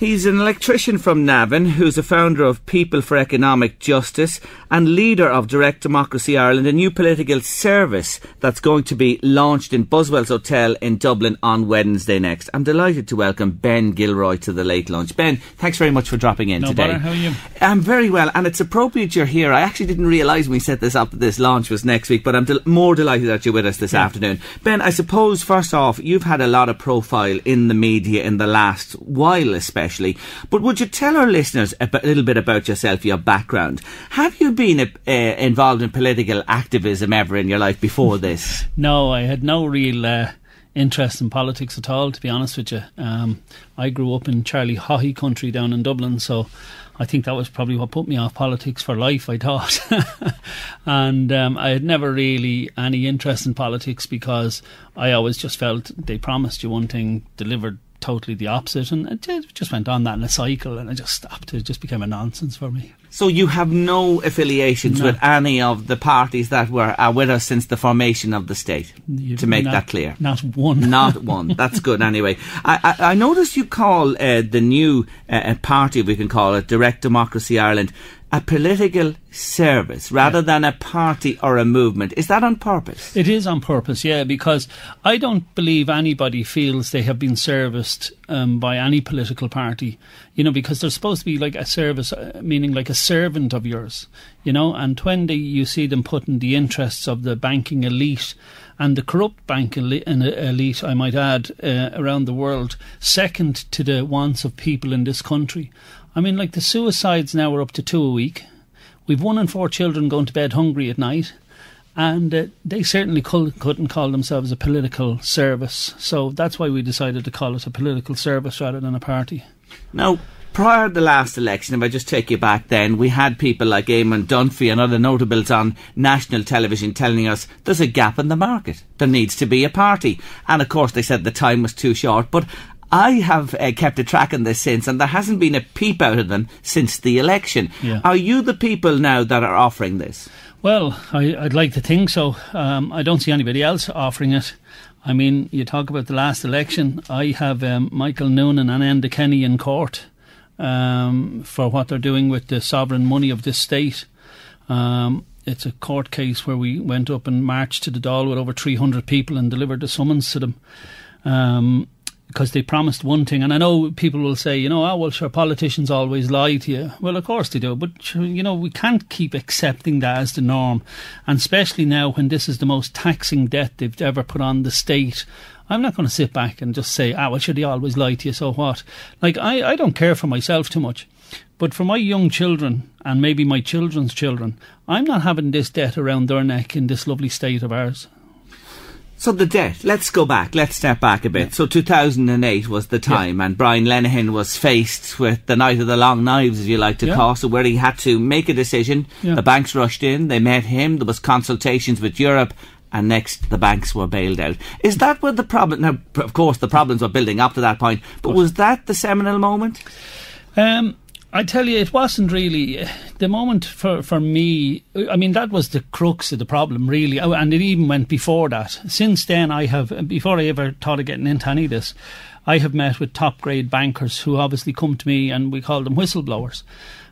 He's an electrician from Navan who's a founder of People for Economic Justice and leader of Direct Democracy Ireland, a new political service that's going to be launched in Buswell's Hotel in Dublin on Wednesday next. I'm delighted to welcome Ben Gilroy to the Late Lunch. Ben, thanks very much for dropping in today. No bother, how are you? I'm very well, and it's appropriate you're here. I actually didn't realise when we set this up that this launch was next week, but I'm more delighted that you're with us this afternoon. Ben, I suppose, first off, you've had a lot of profile in the media in the last while especially, but would you tell our listeners a little bit about yourself, your background? Have you been involved in political activism ever in your life before this? No, I had no real interest in politics at all, to be honest with you. I grew up in Charlie Haughey country down in Dublin, so I think that was probably what put me off politics for life, I thought. And I had never really any interest in politics because I always just felt they promised you one thing, delivered totally the opposite, and it just went on that in a cycle, and I just stopped. It just became a nonsense for me. So you have no affiliations with any of the parties that are with us since the formation of the state, to make that clear? Not one. Not one. That's good anyway. I noticed you call the new party, we can call it, Direct Democracy Ireland, a political service rather than a party or a movement. Is that on purpose? It is on purpose, yeah, because I don't believe anybody feels they have been serviced by any political party, you know, because they're supposed to be like a service, meaning like a servant of yours, you know, and when you see them putting the interests of the banking elite and the corrupt banking elite, I might add, around the world, second to the wants of people in this country. I mean, like the suicides now are up to 2 a week. We've 1 in 4 children going to bed hungry at night. And they certainly couldn't call themselves a political service. So that's why we decided to call it a political service rather than a party. Now, prior to the last election, if I just take you back then, we had people like Eamon Dunphy and other notables on national television telling us there's a gap in the market. There needs to be a party. And of course they said the time was too short. But I have kept a track on this since, and there hasn't been a peep out of them since the election. Yeah. Are you the people now that are offering this? Well, I'd like to think so. I don't see anybody else offering it. I mean, you talk about the last election. I have Michael Noonan and Enda Kenny in court for what they're doing with the sovereign money of this state. It's a court case where we went up and marched to the Dáil with over 300 people and delivered a summons to them. Because they promised one thing, and I know people will say, you know, well, sure, politicians always lie to you. Well, of course they do, but, you know, we can't keep accepting that as the norm, and especially now when this is the most taxing debt they've ever put on the state. I'm not going to sit back and just say, well, sure, they always lie to you, so what? Like, I don't care for myself too much, but for my young children, and maybe my children's children, I'm not having this debt around their neck in this lovely state of ours. So the debt, let's step back a bit. Yeah. So 2008 was the time, and Brian Lenihan was faced with the night of the long knives, as you like to call it, where he had to make a decision. Yeah. The banks rushed in, they met him, there was consultations with Europe, and next the banks were bailed out. Is that where the problem... Now, of course, the problems were building up to that point, but was that the seminal moment? I tell you, it wasn't really the moment for me. I mean, that was the crux of the problem, really, and it even went before that. Since then, before I ever thought of getting into any of this, I have met with top-grade bankers who obviously come to me, and we call them whistleblowers.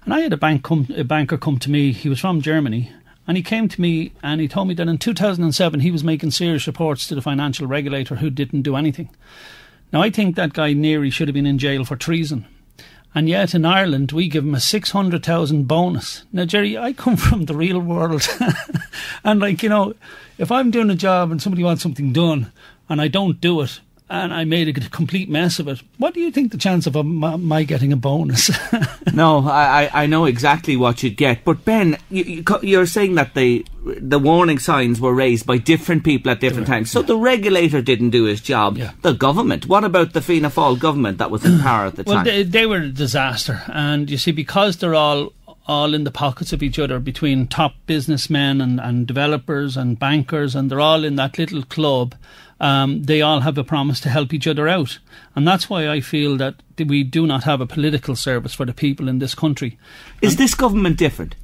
And I had a banker come to me. He was from Germany, and he came to me and he told me that in 2007 he was making serious reports to the financial regulator who didn't do anything. Now, I think that guy nearly should have been in jail for treason. And yet in Ireland, we give him a 600,000 bonus. Now, Jerry, I come from the real world. And, like, you know, if I'm doing a job and somebody wants something done and I don't do it and I made a complete mess of it, what do you think the chance of my getting a bonus? No, I know exactly what you'd get. But, Ben, you're saying that the warning signs were raised by different people at different times. So the regulator didn't do his job. Yeah. The government. What about the Fianna Fáil government that was in power at the time? Well, they were a disaster. And, you see, because they're all in the pockets of each other between top businessmen and developers and bankers, and they're all in that little club, they all have a promise to help each other out. And that's why I feel that we do not have a political service for the people in this country. Is this government different?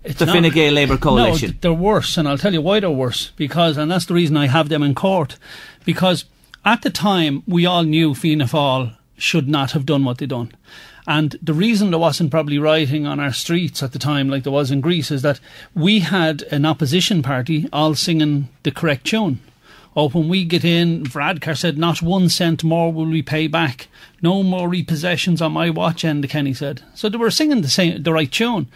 The Fine Gael Labour coalition? No, they're worse, and I'll tell you why they're worse. And that's the reason I have them in court. Because at the time, we all knew Fianna Fáil should not have done what they done. And the reason there wasn't probably rioting on our streets at the time like there was in Greece is that we had an opposition party all singing the correct tune. Oh, when we get in, Varadkar said, not 1 cent more will we pay back. No more repossessions on my watch, Enda Kenny said. So they were singing the right tune.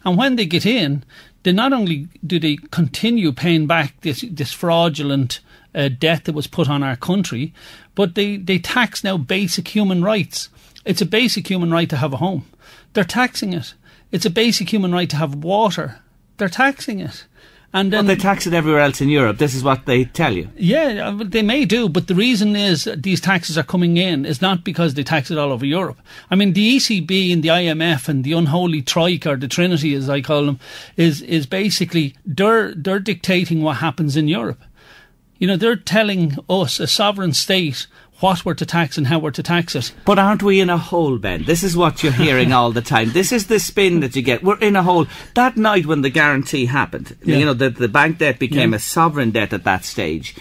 And when they get in, they not only do they continue paying back this fraudulent debt that was put on our country, but they tax now basic human rights. It's a basic human right to have a home. They're taxing it. It's a basic human right to have water. They're taxing it. And then, well, they tax it everywhere else in Europe. This is what they tell you. Yeah, they may do, but the reason is that these taxes are coming in is not because they tax it all over Europe. I mean, the ECB and the IMF and the unholy troika, or the Trinity as I call them, is basically they're dictating what happens in Europe. You know, they're telling us, a sovereign state, what we're to tax and how we're to tax it. But aren't we in a hole, Ben? This is what you're hearing all the time. This is the spin that you get. We're in a hole. That night when the guarantee happened, you know, the bank debt became a sovereign debt at that stage.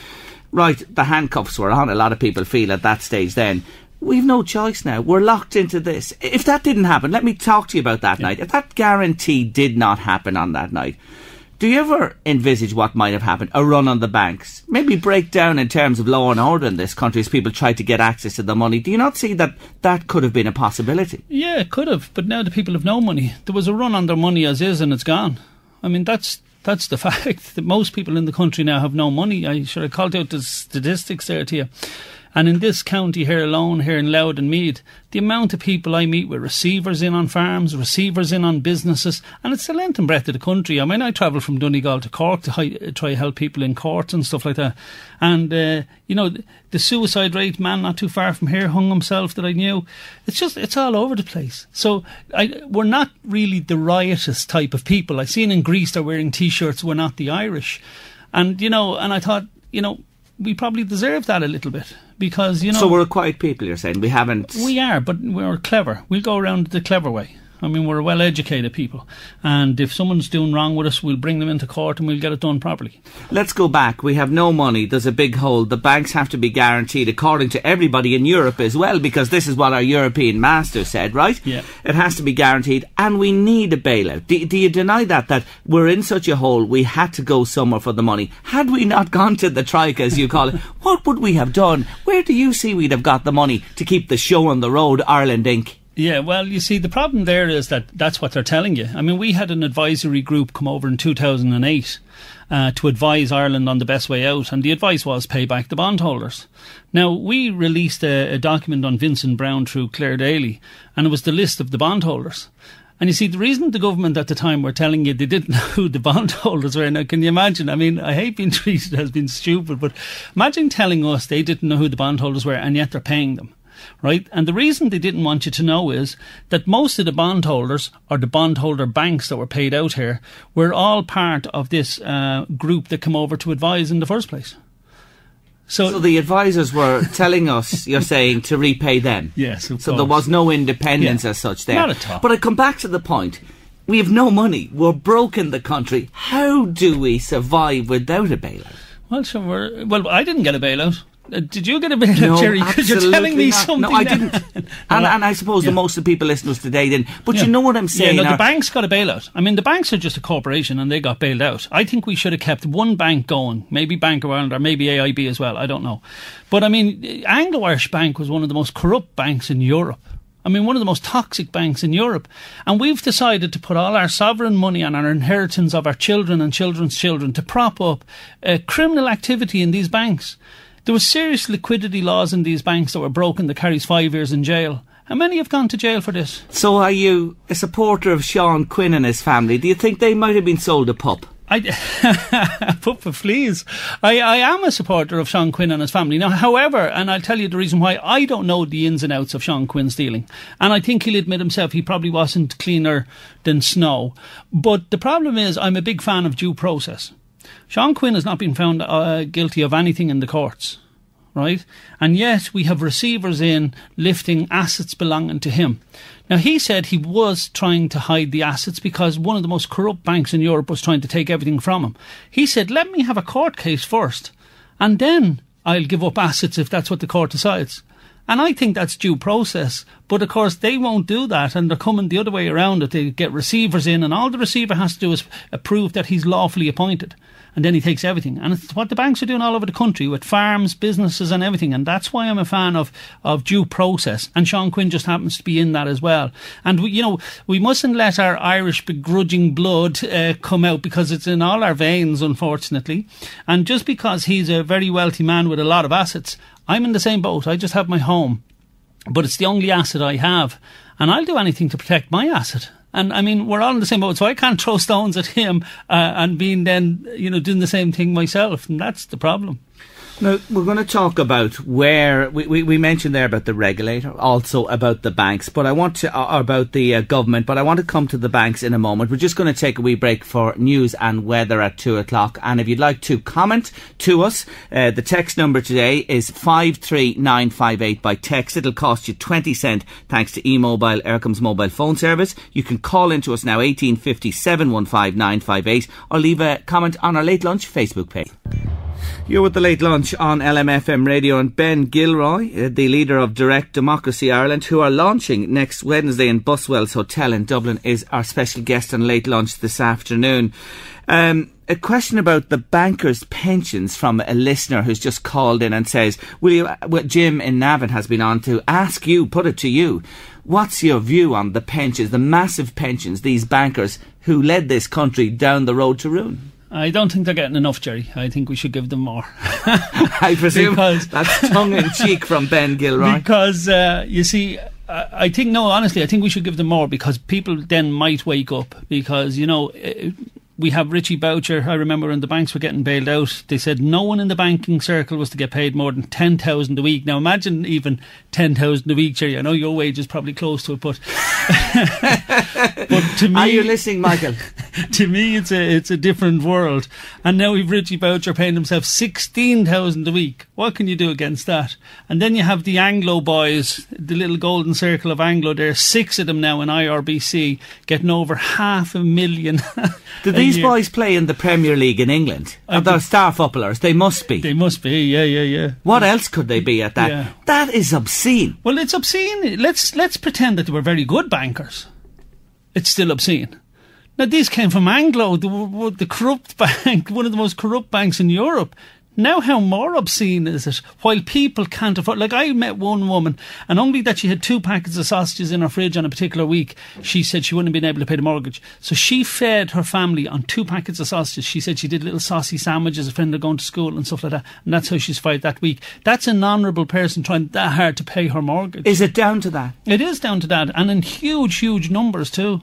Right, the handcuffs were on. A lot of people feel at that stage then. We've no choice now. We're locked into this. If that didn't happen, let me talk to you about that night. If that guarantee did not happen on that night, do you ever envisage what might have happened? A run on the banks? Maybe break down in terms of law and order in this country as people tried to get access to the money. Do you not see that that could have been a possibility? Yeah, it could have, but now the people have no money. There was a run on their money as is and it's gone. I mean, that's the fact that most people in the country now have no money. I should have called out the statistics there to you. And in this county here alone, here in Louth and Meath, the amount of people I meet with receivers in on farms, receivers in on businesses, and it's the length and breadth of the country. I mean, I travel from Donegal to Cork to try to help people in courts and stuff like that. And, you know, the suicide rate, man not too far from here hung himself that I knew. It's all over the place. So we're not really the riotous type of people. I seen in Greece they're wearing T-shirts, we're not the Irish. And, you know, and I thought, you know, we probably deserve that a little bit. Because, you know... So we're quiet people, you're saying? We haven't... We are, but we're clever. We'll go around the clever way. I mean, we're well-educated people. And if someone's doing wrong with us, we'll bring them into court and we'll get it done properly. Let's go back. We have no money. There's a big hole. The banks have to be guaranteed, according to everybody in Europe as well, because this is what our European master said, right? Yeah. It has to be guaranteed, and we need a bailout. Do you deny that we're in such a hole, we had to go somewhere for the money? Had we not gone to the Troika, as you call it, what would we have done? Where do you see we'd have got the money to keep the show on the road, Ireland Inc.? Yeah, well, you see, the problem there is that's what they're telling you. I mean, we had an advisory group come over in 2008 to advise Ireland on the best way out, and the advice was pay back the bondholders. Now, we released a document on Vincent Brown through Claire Daly, and it was the list of the bondholders. And you see, the reason the government at the time were telling you they didn't know who the bondholders were. Now, can you imagine? I mean, I hate being treated as being stupid, but imagine telling us they didn't know who the bondholders were, and yet they're paying them. Right? And the reason they didn't want you to know is that most of the bondholders, or the bondholder banks that were paid out here, were all part of this group that came over to advise in the first place. So the advisors were telling us, you're saying, to repay them. Yes, of So course. there was no independence as such there. Not at all. But I come back to the point. We have no money. We're broke in the country. How do we survive without a bailout? Well, I didn't get a bailout. Did you get a bailout, Jerry? Because you're telling me something. No, I didn't. and I suppose that most of the people listening to us today didn't. But you know what I'm saying? Yeah, no, the banks got a bailout. I mean, the banks are just a corporation and they got bailed out. I think we should have kept one bank going. Maybe Bank of Ireland or maybe AIB as well. I don't know. But I mean, Anglo-Irish Bank was one of the most corrupt banks in Europe. I mean, one of the most toxic banks in Europe. And we've decided to put all our sovereign money and our inheritance of our children and children's children to prop up criminal activity in these banks. There were serious liquidity laws in these banks that were broken that carries 5 years in jail. How many have gone to jail for this? So are you a supporter of Sean Quinn and his family? Do you think they might have been sold a pup? Pup for fleas. I am a supporter of Sean Quinn and his family. Now, however, and I'll tell you the reason why, I don't know the ins and outs of Sean Quinn's dealing. And I think he'll admit himself he probably wasn't cleaner than snow. But the problem is, I'm a big fan of due process. Sean Quinn has not been found guilty of anything in the courts, right? And yet we have receivers in lifting assets belonging to him. Now, he said he was trying to hide the assets because one of the most corrupt banks in Europe was trying to take everything from him. He said, let me have a court case first, and then I'll give up assets if that's what the court decides. And I think that's due process. But of course, they won't do that, and they're coming the other way around it. They get receivers in, and all the receiver has to do is prove that he's lawfully appointed. And then he takes everything. And it's what the banks are doing all over the country with farms, businesses and everything. And that's why I'm a fan of due process. And Sean Quinn just happens to be in that as well. And, we mustn't let our Irish begrudging blood come out, because it's in all our veins, unfortunately. And just because he's a very wealthy man with a lot of assets, I'm in the same boat. I just have my home. But it's the only asset I have. And I'll do anything to protect my asset. And I mean, we're all in the same boat, so I can't throw stones at him and being then, doing the same thing myself. And that's the problem. Now, we're going to talk about where we mentioned there about the regulator, also about the banks, but I want to about the government, but I want to come to the banks in a moment. We're just going to take a wee break for news and weather at 2:00. And if you'd like to comment to us, the text number today is 53958 by text. It'll cost you 20 cents thanks to eMobile, Eircom's mobile phone service. You can call into us now 1850 715 958 or leave a comment on our Late Lunch Facebook page. You're with the Late Lunch on LMFM Radio, and Ben Gilroy, the leader of Direct Democracy Ireland, who are launching next Wednesday in Buswell's Hotel in Dublin, is our special guest on Late Lunch this afternoon. A question about the bankers' pensions from a listener who's just called in and says, Jim in Navan has been on to ask you, put it to you, what's your view on the pensions, the massive pensions, these bankers who led this country down the road to ruin? I don't think they're getting enough, Jerry. I think we should give them more. I presume that's tongue-in-cheek from Ben Gilroy. Because, you see, I think we should give them more, because people then might wake up. Because, we have Richie Boucher. I remember when the banks were getting bailed out, they said no one in the banking circle was to get paid more than 10,000 a week. Now imagine even 10,000 a week, Jerry. I know your wage is probably close to it, but to me, are you listening, Michael? To me, it's a different world. And now we've Richie Boucher paying himself 16,000 a week. What can you do against that? And then you have the Anglo boys, the little golden circle of Anglo. There's 6 of them now in IRBC, getting over 500,000. Do these boys play in the Premier League in England? They're star footballers. They must be. They must be, yeah. What else could they be at that? Yeah. That is obscene. Well, it's obscene. Let's pretend that they were very good bankers. It's still obscene. Now, these came from Anglo, the corrupt bank, one of the most corrupt banks in Europe. Now, how more obscene is it? While people can't afford... Like, I met one woman, and only that she had 2 packets of sausages in her fridge on a particular week, she said she wouldn't have been able to pay the mortgage. So she fed her family on 2 packets of sausages. She said she did little saucy sandwiches if they're going to school and stuff like that, and that's how she survived that week. That's an honourable person trying that hard to pay her mortgage. Is it down to that? It is down to that, and in huge, huge numbers too.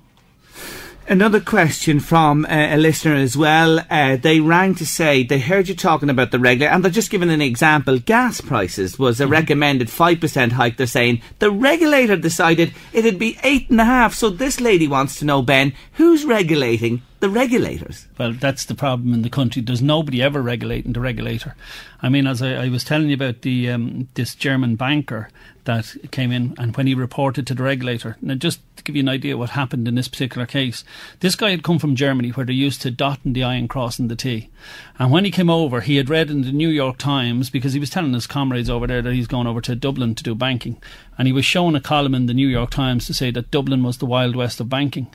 Another question from a listener as well. They rang to say they heard you talking about the regulator, and they're just giving an example. Gas prices was a recommended 5% hike. They're saying the regulator decided it'd be 8.5%. So this lady wants to know, Ben, who's regulating the regulators? Well, that's the problem in the country. There's nobody ever regulating the regulator. I mean, as I was telling you about this German banker that came in, and when he reported to the regulator, now just to give you an idea what happened in this particular case, this guy had come from Germany where they're used to dotting the I and crossing the T. And when he came over, he had read in the New York Times, because he was telling his comrades over there that he's going over to Dublin to do banking, and he was showing a column in the New York Times to say that Dublin was the Wild West of banking.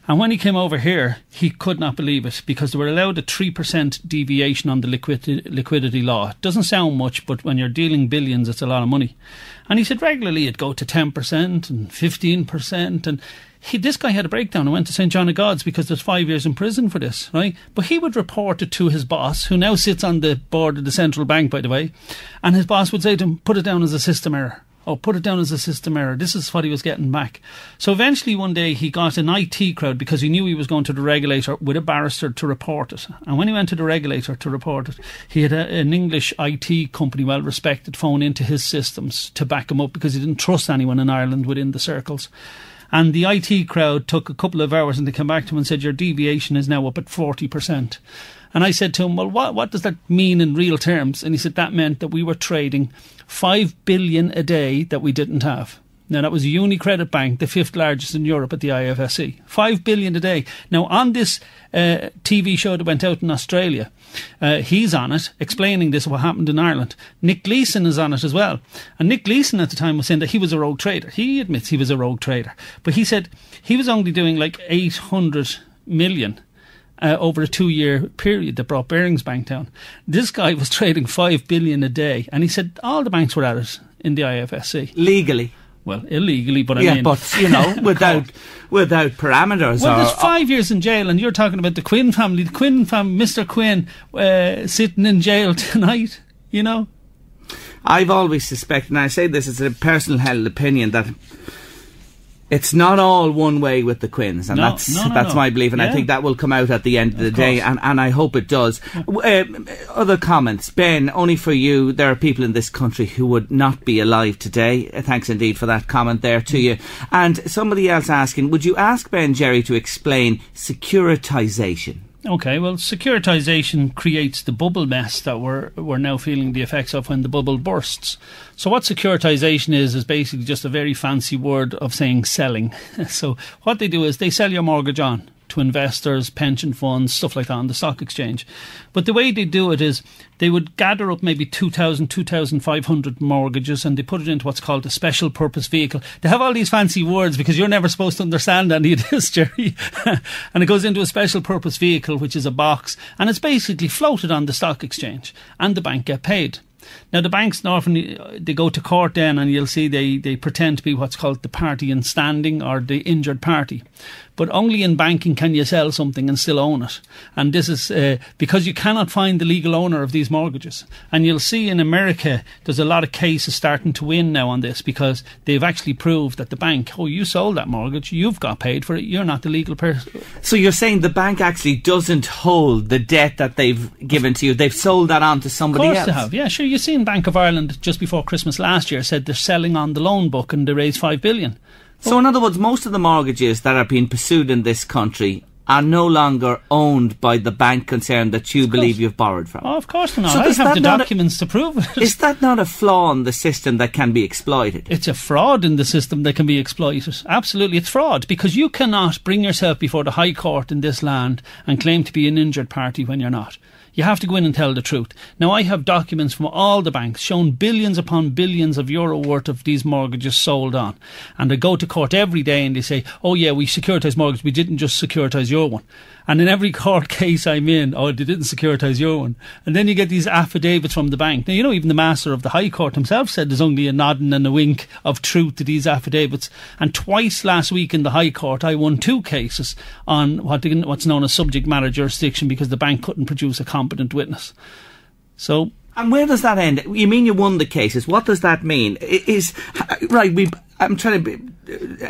And when he came over here, he could not believe it, because they were allowed a 3% deviation on the liquidity law. It doesn't sound much, but when you're dealing billions, it's a lot of money. And he said regularly it'd go to 10% and 15%. And this guy had a breakdown and went to St. John of God's, because there's 5 years in prison for this, right? But he would report it to his boss, who now sits on the board of the central bank, by the way. And his boss would say to him, put it down as a system error. Oh, put it down as a system error. This is what he was getting back. So eventually one day he got an IT crowd, because he knew he was going to the regulator with a barrister to report it. And when he went to the regulator to report it, he had an English IT company, well respected, phone into his systems to back him up, because he didn't trust anyone in Ireland within the circles. And the IT crowd took a couple of hours, and they came back to him and said, your deviation is now up at 40%. And I said to him, well, what does that mean in real terms? And he said that meant that we were trading 5 billion a day that we didn't have. Now, that was a UniCredit bank, the 5th largest in Europe at the IFSC. 5 billion a day. Now, on this TV show that went out in Australia, he's on it, explaining this, what happened in Ireland. Nick Gleeson is on it as well. And Nick Gleeson at the time was saying that he was a rogue trader. He admits he was a rogue trader. But he said he was only doing like 800 million over a 2-year period that brought Barings Bank down. This guy was trading 5 billion a day. And he said all the banks were at it in the IFSC. Legally. Well, illegally, but I mean... Yeah, but, you know, without parameters. Well, there's 5 years in jail, and you're talking about the Quinn family. The Quinn family, Mr. Quinn, sitting in jail tonight, you know? I've always suspected, and I say this as a personal held opinion, that it's not all one way with the Quinns, and that's my belief, and I think that will come out at the end of the day, and I hope it does. Other comments? Ben, only for you, there are people in this country who would not be alive today. Thanks indeed for that comment there to you. And somebody else asking, would you ask Ben Jerry to explain securitization? Okay, well, securitization creates the bubble mess that we're now feeling the effects of when the bubble bursts. So what securitization is basically just a very fancy word of saying selling. So what they do is they sell your mortgage on to investors, pension funds, stuff like that on the stock exchange. But the way they do it is they would gather up maybe 2,000, 2,500 mortgages, and they put it into what's called a special purpose vehicle. They have all these fancy words because you're never supposed to understand any of this, Jerry. And it goes into a special purpose vehicle, which is a box, and it's basically floated on the stock exchange, and the bank get paid. Now, the banks often, they go to court then, and you'll see they pretend to be what's called the party in standing, or the injured party. But only in banking can you sell something and still own it. And this is because you cannot find the legal owner of these mortgages. And you'll see in America, there's a lot of cases starting to win now on this, because they've actually proved that the bank, oh, you sold that mortgage, you've got paid for it, you're not the legal person. So you're saying the bank actually doesn't hold the debt that they've given to you, they've sold that on to somebody else? Of course they have, yeah, sure. You seen Bank of Ireland just before Christmas last year said they're selling on the loan book and they raised 5 billion. So in other words, most of the mortgages that are being pursued in this country are no longer owned by the bank concern that you believe you've borrowed from. Oh, of course not. So I have the documents to prove it. Is that not a flaw in the system that can be exploited? It's a fraud in the system that can be exploited. Absolutely, it's fraud, because you cannot bring yourself before the High Court in this land and claim to be an injured party when you're not. You have to go in and tell the truth. Now, I have documents from all the banks showing billions upon billions of euro worth of these mortgages sold on. And they go to court every day and they say, oh yeah, we securitise mortgage, we didn't just securitise your one. And in every court case I'm in, oh, they didn't securitise your one. And then you get these affidavits from the bank. Now, you know, even the Master of the High Court himself said there's only a nodding and a wink of truth to these affidavits. And twice last week in the High Court, I won 2 cases on what's known as subject matter jurisdiction, because the bank couldn't produce a competent witness. So... And where does that end? You mean you won the cases? What does that mean? I'm trying to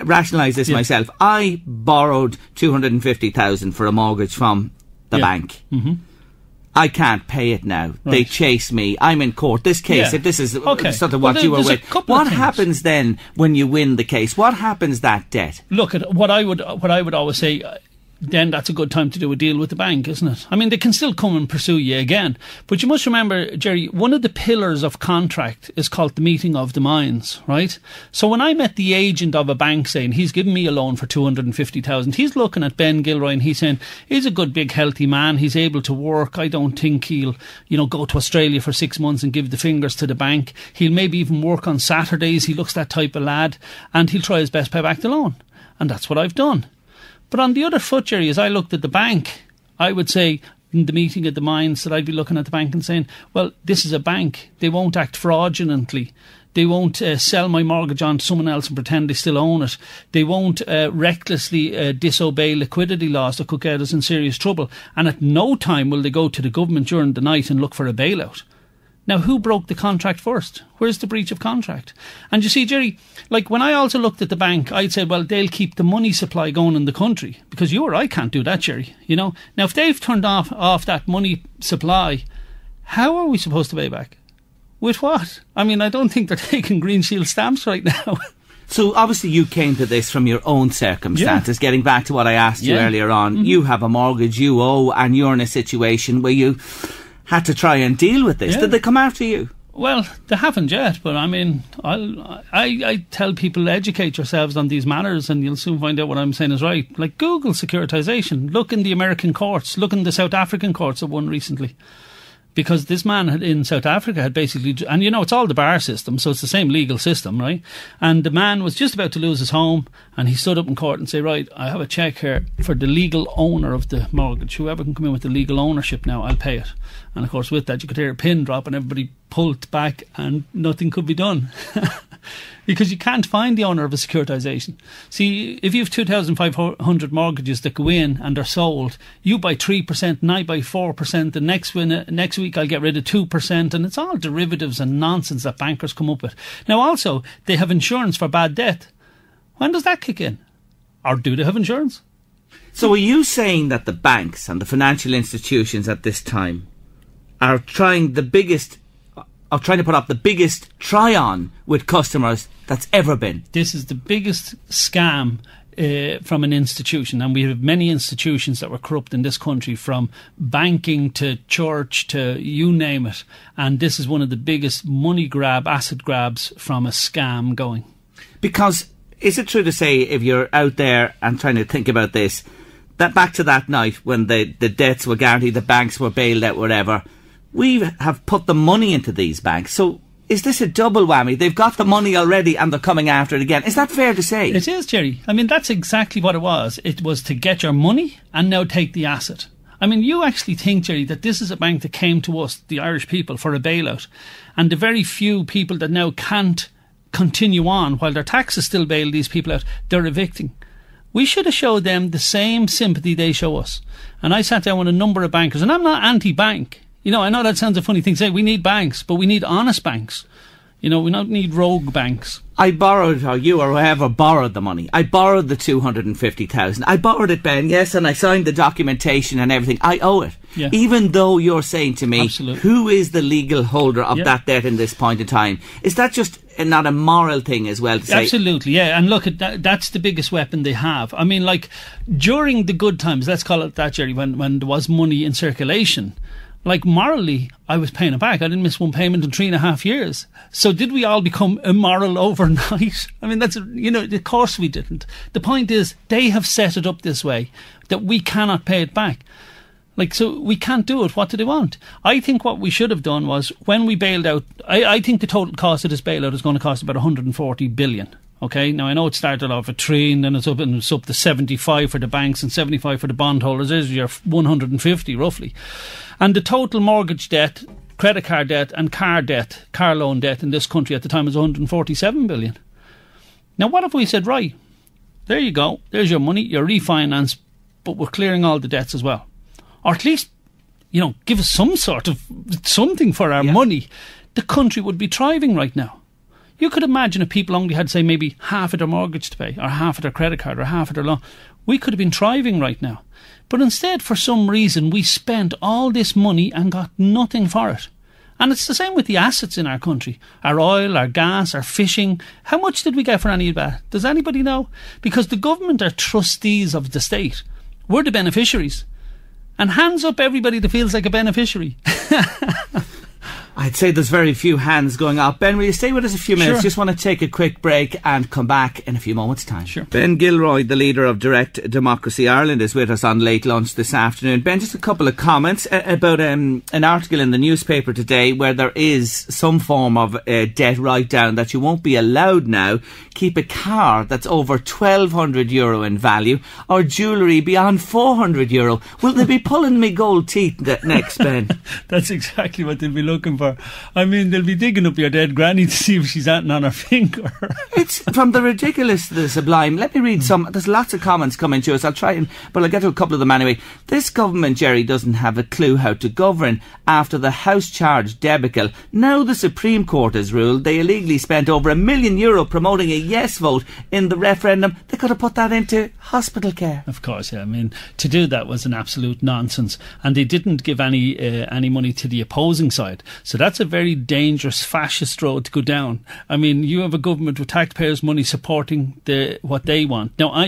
rationalise this myself. I borrowed 250,000 for a mortgage from the bank. Mm-hmm. I can't pay it now. Right. They chase me. I'm in court. This case, if this is sort of what you were with, what happens then when you win the case? What happens that debt? Look, at what I would always say. Then that's a good time to do a deal with the bank, isn't it? I mean, they can still come and pursue you again. But you must remember, Jerry, one of the pillars of contract is called the meeting of the minds, right? So when I met the agent of a bank saying he's given me a loan for 250,000, he's looking at Ben Gilroy and he's saying he's a good, big, healthy man. He's able to work. I don't think he'll, go to Australia for 6 months and give the fingers to the bank. He'll maybe even work on Saturdays. He looks that type of lad, and he'll try his best to pay back the loan. And that's what I've done. But on the other foot, Jerry, as I looked at the bank, I would say in the meeting of the minds that I'd be looking at the bank and saying, well, this is a bank. They won't act fraudulently. They won't sell my mortgage on to someone else and pretend they still own it. They won't recklessly disobey liquidity laws that could get us in serious trouble. And at no time will they go to the government during the night and look for a bailout. Now, who broke the contract first? Where's the breach of contract? And you see, Jerry, like when I also looked at the bank, I'd say, well, they'll keep the money supply going in the country, because you or I can't do that, Jerry. Now, if they've turned off that money supply, how are we supposed to pay back? With what? I mean, I don't think they're taking Green Shield stamps right now. So obviously you came to this from your own circumstances, getting back to what I asked you earlier on. Mm-hmm. You have a mortgage you owe, and you're in a situation where you had to try and deal with this. Did they come after you? Well, they haven't yet, but I mean, I tell people, educate yourselves on these matters and you'll soon find out what I'm saying is right. Like, Google securitization. Look in the American courts. Look in the South African courts that won recently. Because this man in South Africa had basically, and you know, it's all the bar system, so it's the same legal system, right? And the man was just about to lose his home, and he stood up in court and said, right, I have a cheque here for the legal owner of the mortgage. Whoever can come in with the legal ownership now, I'll pay it. And of course, with that, you could hear a pin drop and everybody pulled back and nothing could be done. Because you can't find the owner of a securitization. See, if you have 2,500 mortgages that go in and are sold, you buy 3% and I buy 4%, and next week I'll get rid of 2%, and it's all derivatives and nonsense that bankers come up with. Now also, they have insurance for bad debt. When does that kick in? Or do they have insurance? So are you saying that the banks and the financial institutions at this time are trying to put up the biggest try-on with customers that's ever been? This is the biggest scam from an institution, and we have many institutions that were corrupt in this country, from banking to church to you name it, and this is one of the biggest money grab, asset grabs from a scam going. Because is it true to say, if you're out there and trying to think about this, that back to that night when the debts were guaranteed, the banks were bailed out, whatever, we have put the money into these banks. So is this a double whammy? They've got the money already and they're coming after it again. Is that fair to say? It is, Jerry. I mean, that's exactly what it was. It was to get your money and now take the asset. I mean, you actually think, Jerry, that this is a bank that came to us, the Irish people, for a bailout. And the very few people that now can't continue on while their taxes still bail these people out, they're evicting. We should have showed them the same sympathy they show us. And I sat down with a number of bankers, and I'm not anti-bank. You know, I know that sounds a funny thing to say. We need banks, but we need honest banks. You know, we don't need rogue banks. I borrowed, or you or whoever borrowed the money. I borrowed the 250,000. I borrowed it, Ben, yes, and I signed the documentation and everything. I owe it. Yeah. Even though you're saying to me, absolutely, who is the legal holder of that debt in this point in time? Is that just not a moral thing as well to say? Absolutely, yeah. And look, that's the biggest weapon they have. I mean, like, during the good times, let's call it that, Jerry, when there was money in circulation, like, morally, I was paying it back. I didn't miss one payment in 3.5 years. So did we all become immoral overnight? I mean, of course we didn't. The point is, they have set it up this way that we cannot pay it back. Like, so we can't do it. What do they want? I think what we should have done was, when we bailed out, I think the total cost of this bailout is going to cost about 140 billion. Okay, now I know it started off at 3 and then it's up to 75 for the banks and 75 for the bondholders. There's your 150 roughly. And the total mortgage debt, credit card debt and car loan debt in this country at the time was 147 billion. Now what if we said, right, there you go, there's your money, your refinance, but we're clearing all the debts as well. Or at least, you know, give us some sort of something for our money. The country would be thriving right now. You could imagine if people only had, say, maybe half of their mortgage to pay, or half of their credit card, or half of their loan. We could have been thriving right now. But instead, for some reason, we spent all this money and got nothing for it. And it's the same with the assets in our country. Our oil, our gas, our fishing. How much did we get for any of that? Does anybody know? Because the government are trustees of the state. We're the beneficiaries. And hands up everybody that feels like a beneficiary. I'd say there's very few hands going up. Ben, will you stay with us a few minutes? Sure. Just want to take a quick break and come back in a few moments' time. Sure. Ben Gilroy, the leader of Direct Democracy Ireland, is with us on Late Lunch this afternoon. Ben, just a couple of comments about an article in the newspaper today where there is some form of debt write-down that you won't be allowed now keep a car that's over €1,200 in value or jewellery beyond €400. Will they be pulling me gold teeth next, Ben? That's exactly what they'll be looking for. I mean, they'll be digging up your dead granny to see if she's acting on her finger. It's from the ridiculous to the sublime. Let me read some. There's lots of comments coming to us. But I'll get to a couple of them anyway. This government, Jerry, doesn't have a clue how to govern. After the House charge debacle, now the Supreme Court has ruled they illegally spent over €1 million promoting a yes vote in the referendum. They could have put that into hospital care. Of course, yeah. I mean, to do that was an absolute nonsense. And they didn't give any money to the opposing side. So that's a very dangerous fascist road to go down. I mean, you have a government with taxpayers' money supporting what they want. Now,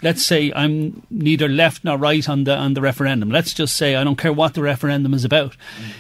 let's say I'm neither left nor right on the referendum. Let's just say I don't care what the referendum is about.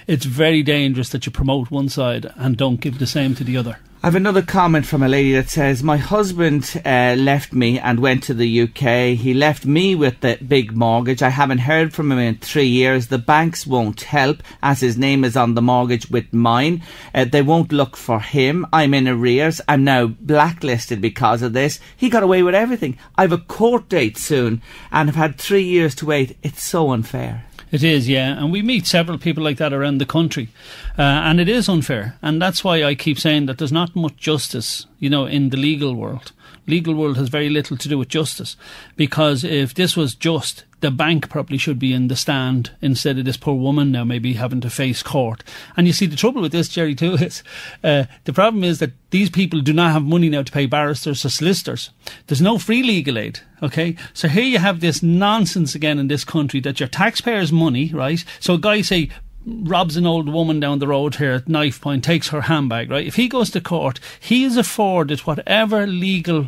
It's very dangerous that you promote one side and don't give the same to the other. I have another comment from a lady that says, my husband left me and went to the UK. He left me with the big mortgage. I haven't heard from him in 3 years. The banks won't help as his name is on the mortgage with mine. They won't look for him. I'm in arrears. I'm now blacklisted because of this. He got away with everything. I have a court date soon and have had 3 years to wait. It's so unfair. It is, yeah, and we meet several people like that around the country, and it is unfair, and that's why I keep saying that there's not much justice, in the legal world. Legal world has very little to do with justice, because if this was just, the bank probably should be in the stand instead of this poor woman now maybe having to face court. And you see, the trouble with this, Jerry, too, is the problem is that these people do not have money now to pay barristers or solicitors. There's no free legal aid, okay? So here you have this nonsense again in this country that your taxpayers' money, right? So a guy, say, robs an old woman down the road here at knife point, takes her handbag, right? If he goes to court, he is afforded whatever legal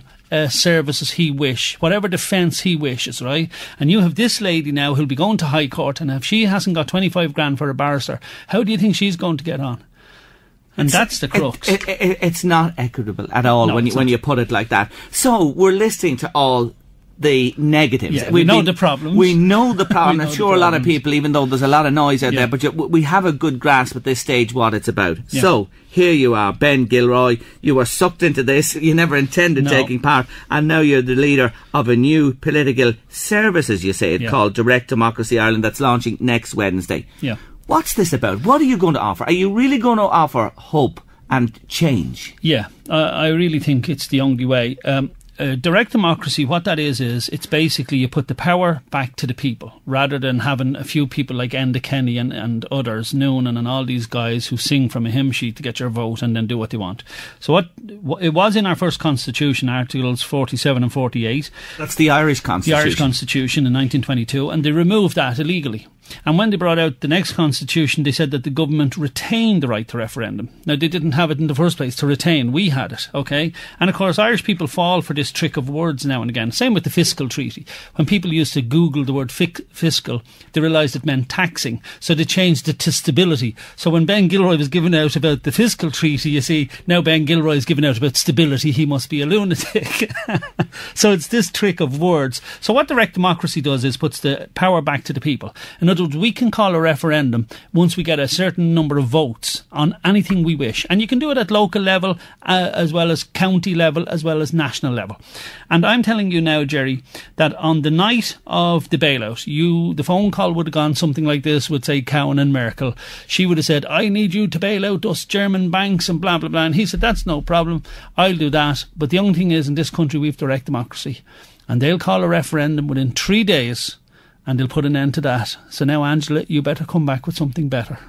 services he whatever defence he wishes, right? And you have this lady now who'll be going to High Court, and if she hasn't got 25 grand for a barrister, how do you think she's going to get on? And that's the crux. It's not equitable at all, No, when you put it like that. So we're listening to all the negatives. Yeah, we know the problems. We know the problem. I'm sure a lot of people, even though there's a lot of noise out there, but we have a good grasp at this stage what it's about. Yeah. So here you are, Ben Gilroy. You were sucked into this. You never intended taking part, and now you're the leader of a new political service, as you say it, called Direct Democracy Ireland, that's launching next Wednesday. Yeah. What's this about? What are you going to offer? Are you really going to offer hope and change? Yeah, I really think it's the only way. Direct democracy, what that is it's basically you put the power back to the people rather than having a few people like Enda Kenny and others, Noonan and all these guys who sing from a hymn sheet to get your vote and then do what they want. So what it was in our first constitution, Articles 47 and 48. That's the Irish Constitution. The Irish Constitution in 1922, and they removed that illegally. And when they brought out the next constitution, they said that the government retained the right to referendum. Now, they didn't have it in the first place to retain. We had it, okay? And of course, Irish people fall for this trick of words now and again. Same with the fiscal treaty. When people used to Google the word fiscal, they realised it meant taxing. So they changed it to stability. So when Ben Gilroy was giving out about the fiscal treaty, you see, now Ben Gilroy is giving out about stability. He must be a lunatic. So it's this trick of words. So what direct democracy does is puts the power back to the people. In other words, we can call a referendum once we get a certain number of votes on anything we wish. And you can do it at local level, as well as county level, as well as national level. And I'm telling you now, Jerry, that on the night of the bailout, the phone call would have gone something like this, would say Cowen and Merkel. She would have said, I need you to bail out us German banks and blah, blah, blah. And he said, that's no problem. I'll do that. But the only thing is, in this country, we've direct democracy. And they'll call a referendum within 3 days. And they'll put an end to that. So now, Angela, you better come back with something better.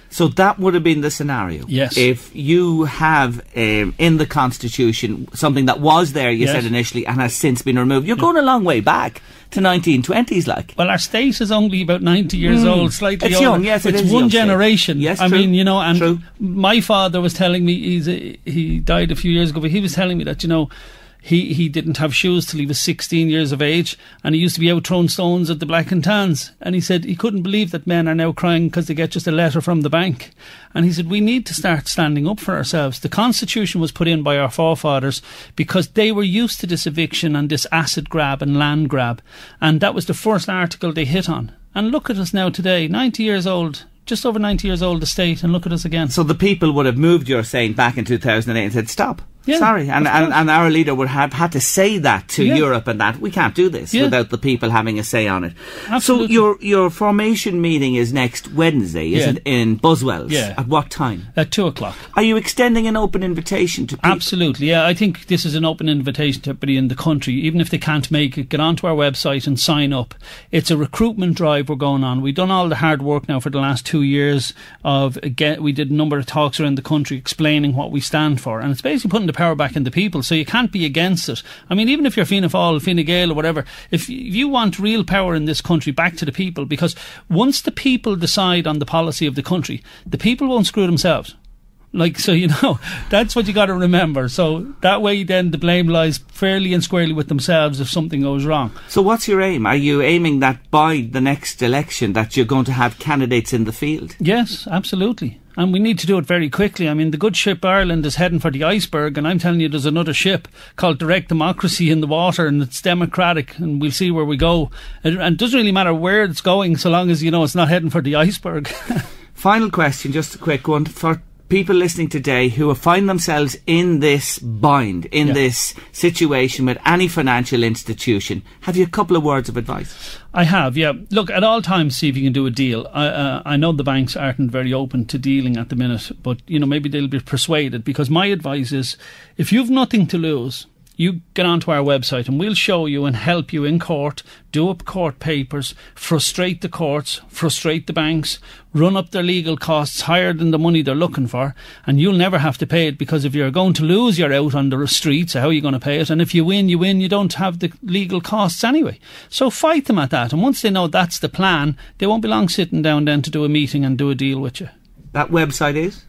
So that would have been the scenario. Yes. If you have in the Constitution something that was there, you said initially, and has since been removed. You're going a long way back to 1920s, like. Well, our state is only about 90 years old, slightly it's older. Young, yes, it's one generation. Yes, I true. mean, and true. My father was telling me, he died a few years ago, but he was telling me that, he didn't have shoes till he was 16 years of age, and he used to be out throwing stones at the Black and Tans. And he said he couldn't believe that men are now crying because they get just a letter from the bank. And he said we need to start standing up for ourselves. The Constitution was put in by our forefathers because they were used to this eviction and this asset grab and land grab. And that was the first article they hit on. And look at us now today, 90 years old. Just over 90 years old, the state, and look at us again. So the people would have moved, you're saying, back in 2008 and said, stop. Yeah, sorry. And our leader would have had to say that to Europe, and that we can't do this without the people having a say on it. Absolutely. So your formation meeting is next Wednesday, is it, in Buswells? Yeah. At what time? At 2:00. Are you extending an open invitation to people? Absolutely, yeah. I think this is an open invitation to everybody in the country. Even if they can't make it, get onto our website and sign up. It's a recruitment drive we're going on. We've done all the hard work now for the last 2 years. We did a number of talks around the country explaining what we stand for. And it's basically putting the power back in the people. So you can't be against it. I mean, even if you're Fianna Fáil, Fine Gael or whatever, if you want real power in this country back to the people, because once the people decide on the policy of the country, the people won't screw themselves. Like, so, that's what you got to remember. So that way then the blame lies fairly and squarely with themselves if something goes wrong. So what's your aim? Are you aiming that by the next election that you're going to have candidates in the field? Yes, absolutely. And we need to do it very quickly. I mean, the good ship Ireland is heading for the iceberg, and I'm telling you there's another ship called Direct Democracy in the water, and it's democratic, and we'll see where we go. And it doesn't really matter where it's going so long as, it's not heading for the iceberg. Final question, just a quick one. For people listening today who find themselves in this bind, in this situation with any financial institution, have you a couple of words of advice? I have, yeah. Look, at all times, see if you can do a deal. I know the banks aren't very open to dealing at the minute, but, maybe they'll be persuaded, because my advice is, if you've nothing to lose, you get onto our website and we'll show you and help you in court, do up court papers, frustrate the courts, frustrate the banks, run up their legal costs higher than the money they're looking for, and you'll never have to pay it, because if you're going to lose, you're out on the streets. How are you going to pay it? And if you win, you don't have the legal costs anyway. So fight them at that, and once they know that's the plan, they won't be long sitting down then to do a meeting and do a deal with you. That website is?